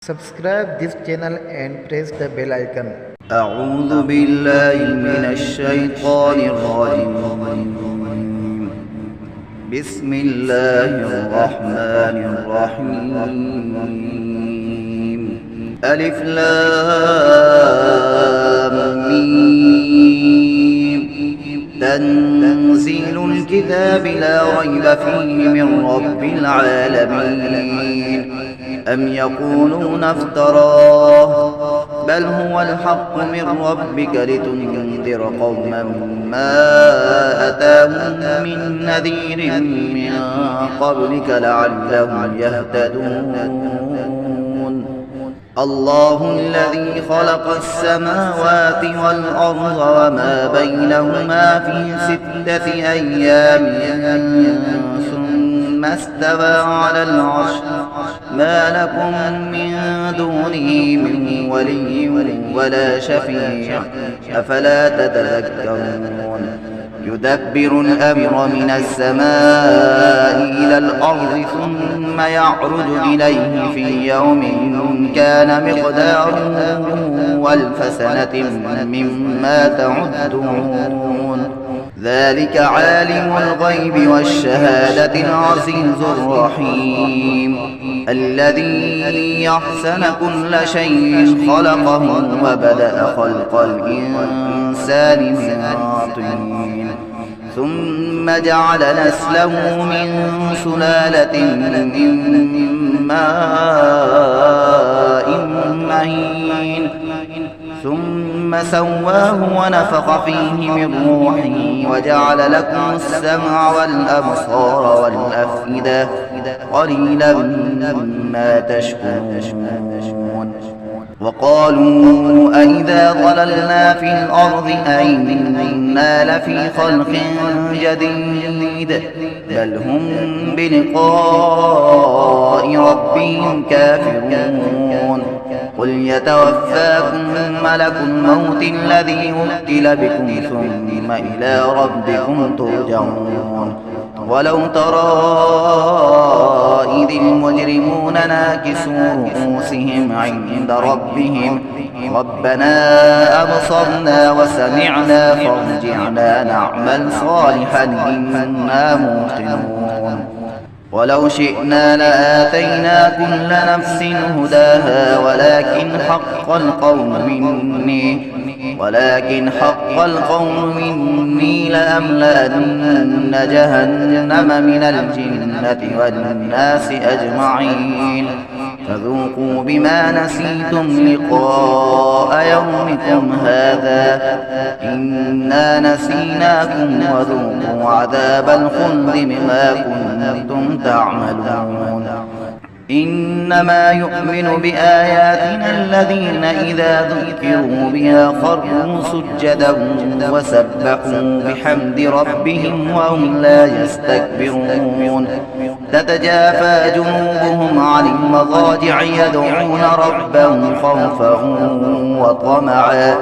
Subscribe this channel and press the bell icon. أعوذ بالله من الشيطان الرجيم. بسم الله الرحمن الرحيم. ألف لام ميم. تنزيل الكتاب لا ريب فيه من رب العالمين. أم يقولون افتراه بل هو الحق من ربك لتنذر قوما ما أتاهم من نذير من قبلك لعلهم يهتدون. الله الذي خلق السماوات والأرض وما بينهما في 6 أيام ثم استوى على العرش ما لكم من دونه من ولي ولا شفيع أفلا تتذكرون. يدبر الأمر من السماء إلى الأرض ثم يعرج إليه في يوم كان مقداره 1000 سنة مما تعدون. ذلك عالم الغيب والشهادة العزيز الرحيم. الذي يحسن كل شيء خلقه وبدأ خلق الإنسان من طين ثم جعل نسله من سلالة من ماء مهين ثم سواه ونفخ فيه من روحه وجعل لكم السمع والأبصار والأفئدة قليلا ما تشكرون. وقالوا أئذا ضللنا في الأرض أئنا لفي خلق جديد بل هم بلقاء ربهم كافرون. قل يتوفاكم ملك الموت الذي وكل بكم ثم إلى ربكم ترجعون. ولو ترى إذ المجرمون ناكسوا رؤوسهم عند ربهم ربنا أبصرنا وسمعنا فارجعنا نعمل صالحا إنا موقنون. ولو شئنا لآتينا كل نفس هداها ولكن حق القول مني لأملأن جهنم من الجنة والناس أجمعين. فذوقوا بما نسيتم لقاء يومكم هذا إنا نسيناكم وذوقوا عذاب الخلد بما كنتم تعملون. إنما يؤمن بآياتنا الذين إذا ذكروا بها خروا سجدا وسبحوا بحمد ربهم وهم لا يستكبرون. تتجافى جنوبهم عن المضاجع يدعون ربهم خوفا وطمعا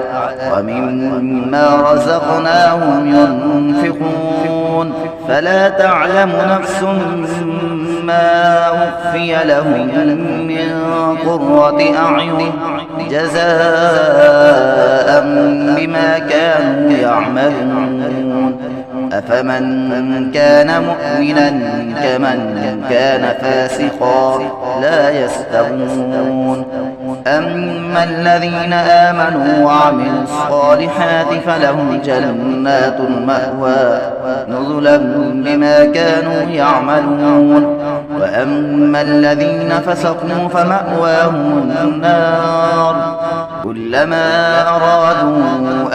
ومما رزقناهم ينفقون. فلا تعلم نفس ما أخفي لهم من قرة أعين جزاء بما كانوا يعملون. أفمن كان مؤمنا كمن كان فاسقا لا يستوون. أما الذين آمنوا وعملوا الصالحات فلهم جنات المأوى نزلا بما كانوا يعملون. وأما الذين فسقوا فمأواهم النار كلما أرادوا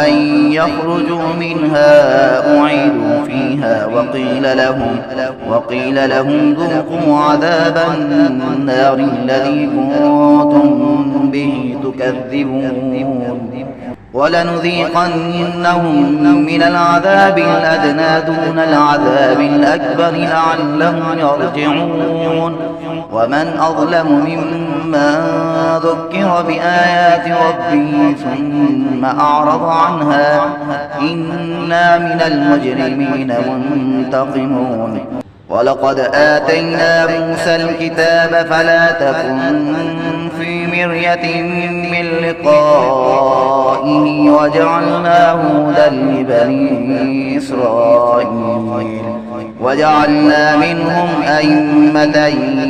أن يخرجوا منها أعيدوا فيها وقيل لهم ذوقوا عذاب النار الذي كنتم به تكذبون. ولنذيقنهم من العذاب الأدنى دون العذاب الأكبر لعلهم يرجعون. ومن أظلم ممن ذكر بآيات ربه ثم أعرض عنها إنا من المجرمين منتقمون. ولقد آتينا موسى الكتاب فلا تكن في مرية من لقائه وجعلناه هدى لبني إسرائيل وجعلنا منهم أئمة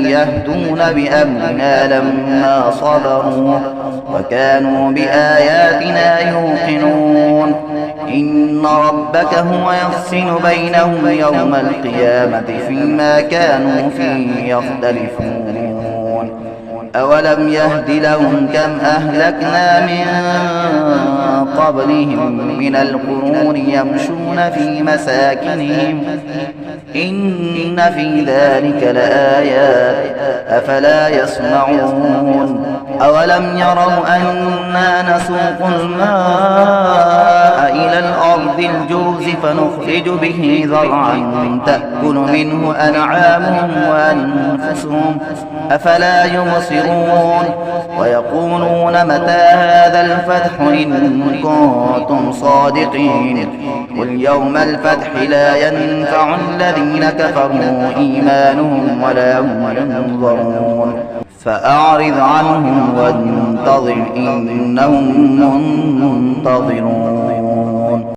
يهدون بأمرنا لما صبروا وكانوا بآياتنا يوقنون إن ربك هو يفصل بينهم يوم القيامة فيما كانوا فيه يختلفون أولم يهد لهم كم أهلكنا من قبلهم من القرون يمشون في مساكنهم إن في ذلك لآيات أفلا يسمعون أولم يروا أنا نسوق الماء إلى الأرض الجرز فنخرج به زرعا تأكل منه أنعامهم وأنفسهم أفلا يبصرون ويقولون متى هذا الفتح إن كنتم صادقين قل يوم الفتح لا ينفع الذين كفروا إيمانهم ولا هم ينظرون فأعرض عنهم وانتظر إنهم منتظرون.